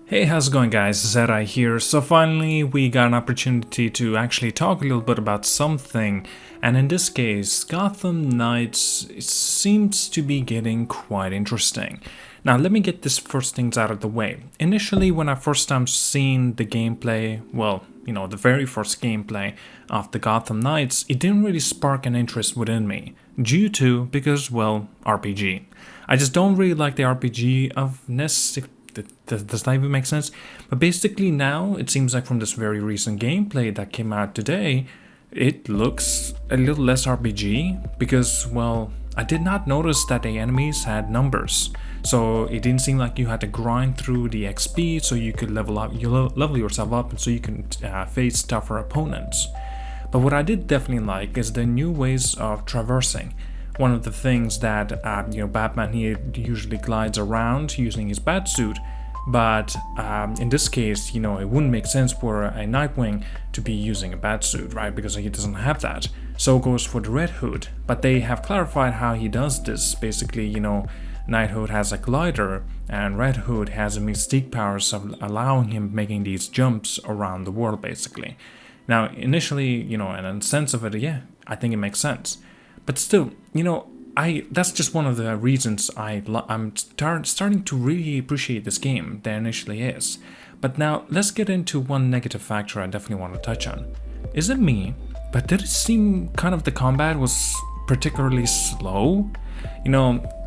Hey, how's it going guys? ZedEye here. So finally we got an opportunity to actually talk a little bit about something, and in this case Gotham Knights seems to be getting quite interesting. Now let me get this first things out of the way. Initially when I first time seen the gameplay, well, the very first gameplay of the Gotham Knights, it didn't really spark an interest within me, because, well, RPG. I just don't really like the RPG-ness. Does that even make sense? But basically now, it seems like from this very recent gameplay that came out today, it looks a little less RPG because, well, I did not notice that the enemies had numbers. So it didn't seem like you had to grind through the XP so you could level yourself up and so you can face tougher opponents. But what I did definitely like is the new ways of traversing. One of the things that Batman here usually glides around using his bat suit, but in this case, it wouldn't make sense for a Nightwing to be using a bat suit, right? Because he doesn't have that. So goes for the Red Hood, but they have clarified how he does this. Basically, Night Hood has a glider, and Red Hood has a mystique powers of allowing him making these jumps around the world, basically. Now, initially, and in the sense of it, yeah, I think it makes sense. But still, that's just one of the reasons I'm starting to really appreciate this game there initially is. But now, let's get into one negative factor I definitely want to touch on. Is it me? But did it seem kind of the combat was particularly slow?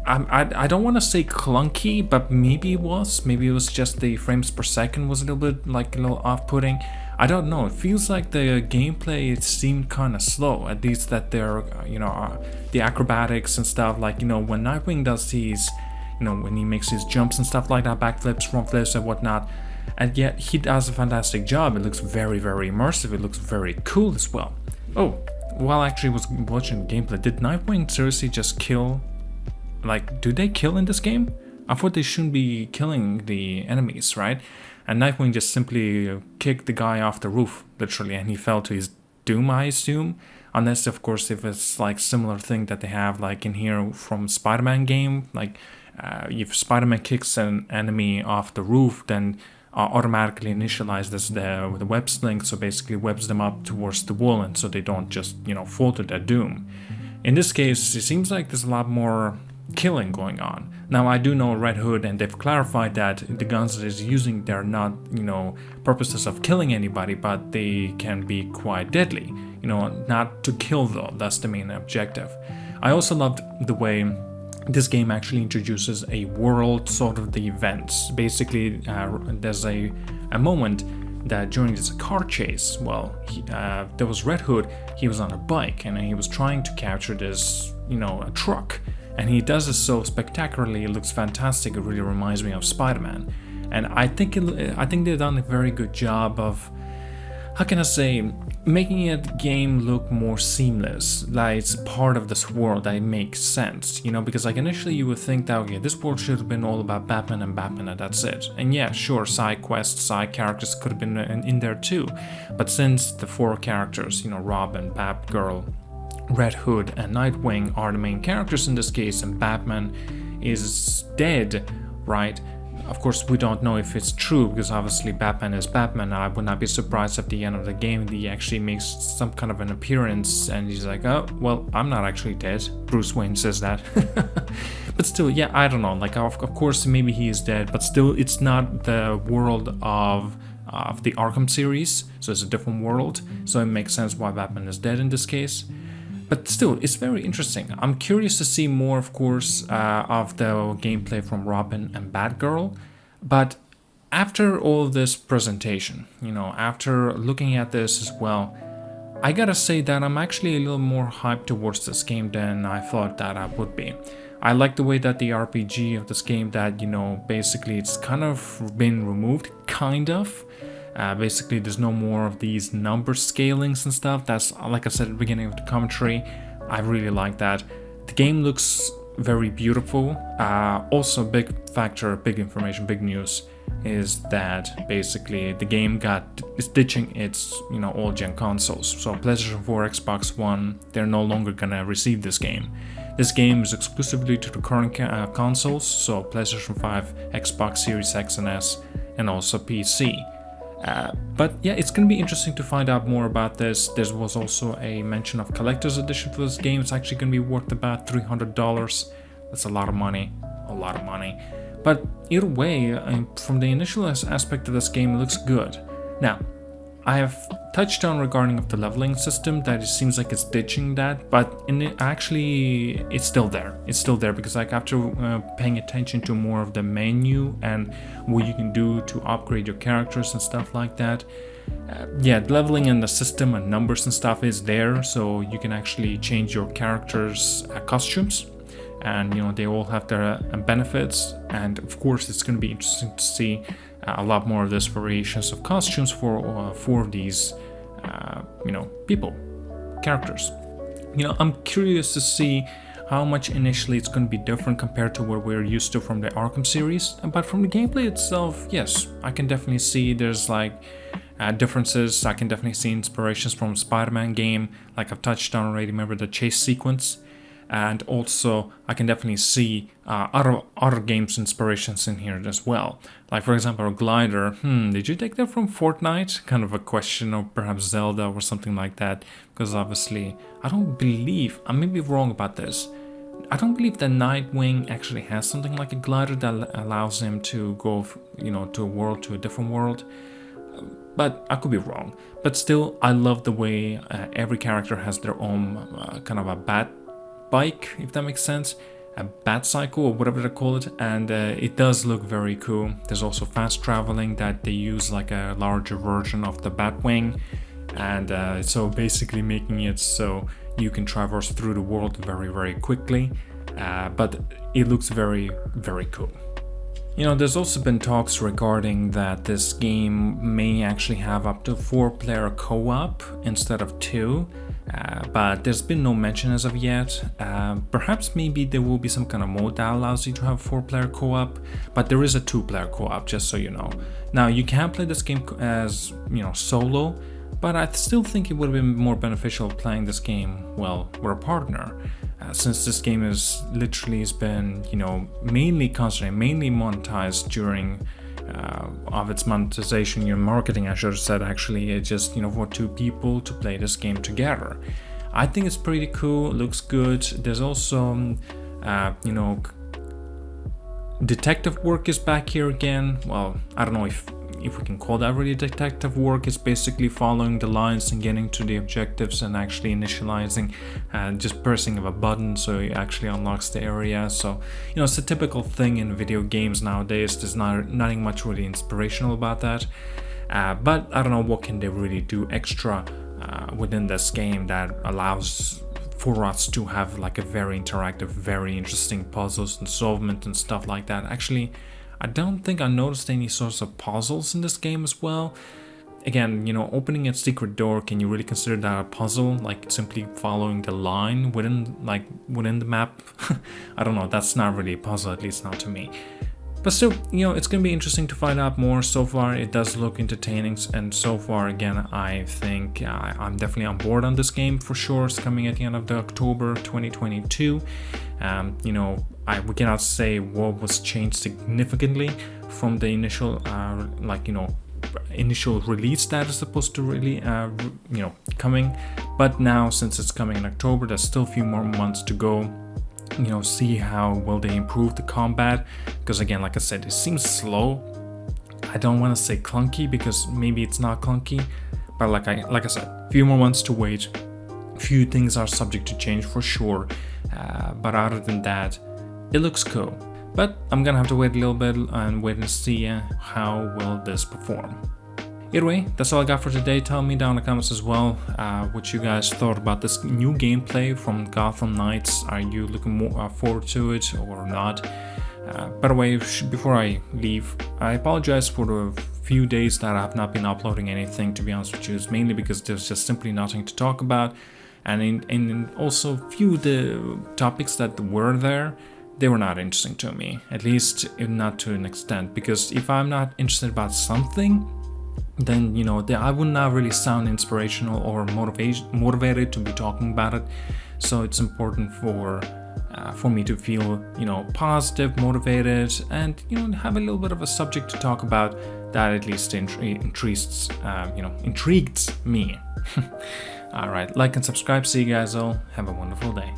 I don't want to say clunky, but maybe it was. Maybe it was just the frames per second was a little bit a little off-putting. I don't know. It feels like the gameplay seemed kind of slow. At least that they're, the acrobatics and stuff. Like, when Nightwing does these, when he makes his jumps and stuff like that, backflips, front flips, and whatnot. And yet he does a fantastic job. It looks very, very immersive. It looks very cool as well. Oh, while I actually was watching the gameplay, did Nightwing seriously just kill? Do they kill in this game? I thought they shouldn't be killing the enemies, right? And Nightwing just simply kicked the guy off the roof, literally, and he fell to his doom, I assume. Unless, of course, if it's similar thing that they have in here from Spider-Man game, if Spider-Man kicks an enemy off the roof, then automatically initializes the web sling, so basically webs them up towards the wall, and so they don't just fall to their doom. In this case, it seems like there's a lot more killing going on. Now I do know Red Hood, and they've clarified that the guns that he's using, they're not purposes of killing anybody, but they can be quite deadly. Not to kill though, that's the main objective. I also loved the way this game actually introduces a world sort of the events. Basically, there's a moment that during this car chase, there was Red Hood. He was on a bike and he was trying to capture this, a truck, and he does it so spectacularly. It looks fantastic. It really reminds me of Spider-Man, and I think they've done a very good job of, how can I say, making a game look more seamless, like it's part of this world that makes sense, because initially you would think that, okay, this world should have been all about Batman and that's it. And yeah, sure, side quests, side characters could have been in there too, but since the four characters, Robin, Batgirl, Red Hood, and Nightwing are the main characters in this case, and Batman is dead, right? Of course, we don't know if it's true, because obviously Batman is Batman. I would not be surprised if at the end of the game he actually makes some kind of an appearance and he's like, oh, well, I'm not actually dead. Bruce Wayne says that. But still, yeah, I don't know. Of course, maybe he is dead, but still, it's not the world of the Arkham series, so it's a different world. So it makes sense why Batman is dead in this case. But still, it's very interesting. I'm curious to see more, of course, of the gameplay from Robin and Batgirl. But after all this presentation, after looking at this as well, I gotta say that I'm actually a little more hyped towards this game than I thought that I would be. I like the way that the RPG of this game that, basically it's kind of been removed, kind of. Basically, there's no more of these number scalings and stuff. That's, like I said at the beginning of the commentary, I really like that. The game looks very beautiful. Also, big factor, big information, big news is that basically the game is ditching its old gen consoles. So PlayStation 4, Xbox One, they're no longer gonna receive this game. This game is exclusively to the current consoles, so PlayStation 5, Xbox Series X and S, and also PC. But yeah, it's gonna be interesting to find out more about this. There was also a mention of collector's edition for this game. It's actually gonna be worth about $300. That's a lot of money, But either way, from the initial aspect of this game, it looks good. Now, I have touched on regarding of the leveling system that it seems like it's ditching that, but actually it's still there. It's still there because like after paying attention to more of the menu and what you can do to upgrade your characters and stuff like that, yeah, leveling in the system and numbers and stuff is there, so you can actually change your characters' costumes. And you know, they all have their benefits, and of course it's going to be interesting to see a lot more of these variations of costumes for these you know, characters. You know, I'm curious to see how much initially it's going to be different compared to what we're used to from the Arkham series, but from the gameplay itself, yes, I can definitely see there's like differences. I can definitely see inspirations from Spider-Man game, like I've touched on already. Remember the chase sequence? And also I can definitely see other games inspirations in here as well. Like for example, a glider. Did you take that from Fortnite? Kind of a question, or perhaps Zelda or something like that. Because obviously, I don't believe, I may be wrong about this, I don't believe that Nightwing actually has something like a glider that allows him to go, you know, to a different world. But I could be wrong. But still, I love the way every character has their own kind of a bat bike, if that makes sense, a bat cycle or whatever they call it, and it does look very cool. There's also fast traveling that they use like a larger version of the Batwing, and so basically making it so you can traverse through the world very quickly, but it looks very cool. You know, there's also been talks regarding that this game may actually have up to 4-player co-op instead of 2, but there's been no mention as of yet. Perhaps maybe there will be some kind of mode that allows you to have 4-player co-op, but there is a 2-player co-op, just so you know. Now, you can play this game as, you know, solo, but I still think it would have been more beneficial playing this game, well, with a partner. Since this game has been, you know, mainly monetized during of its monetization, your marketing, I should have said, actually, it's just, you know, for 2 people to play this game together. I think it's pretty cool, looks good. There's also, you know, detective work is back here again. Well, I don't know if we can call that really detective work. It's basically following the lines and getting to the objectives and actually initializing, just pressing of a button so it actually unlocks the area. So, you know, it's a typical thing in video games nowadays. There's nothing much really inspirational about that, but I don't know what can they really do extra within this game that allows for us to have like a very interactive, very interesting puzzles and solvement and stuff like that. Actually, I don't think I noticed any sorts of puzzles in this game as well. Again, you know, opening a secret door, can you really consider that a puzzle? Like simply following the line within the map? I don't know, that's not really a puzzle, at least not to me. But still, you know, it's gonna be interesting to find out more. So far, it does look entertaining, and so far, again, I think I'm definitely on board on this game for sure. It's coming at the end of the October 2022. You know, we cannot say what was changed significantly from the initial, initial release that is supposed to really, you know, coming. But now, since it's coming in October, there's still a few more months to go. You know, see how will they improve the combat, because again, like I said, it seems slow. I don't want to say clunky because maybe it's not clunky, but like I said, a few more months to wait. Few things are subject to change for sure, but other than that, it looks cool. But I'm gonna have to wait a little bit and wait and see how will this perform. Either way, that's all I got for today. Tell me down in the comments as well what you guys thought about this new gameplay from Gotham Knights. Are you looking more forward to it or not? By the way, before I leave, I apologize for the few days that I have not been uploading anything, to be honest with you. It's mainly because there's just simply nothing to talk about. And also few of the topics that were there, they were not interesting to me, at least not to an extent, because if I'm not interested about something, then, you know, I would not really sound inspirational or motivated to be talking about it. So it's important for me to feel, you know, positive, motivated, and, you know, have a little bit of a subject to talk about That at least intrigued me. Alright, like and subscribe. See you guys all. Have a wonderful day.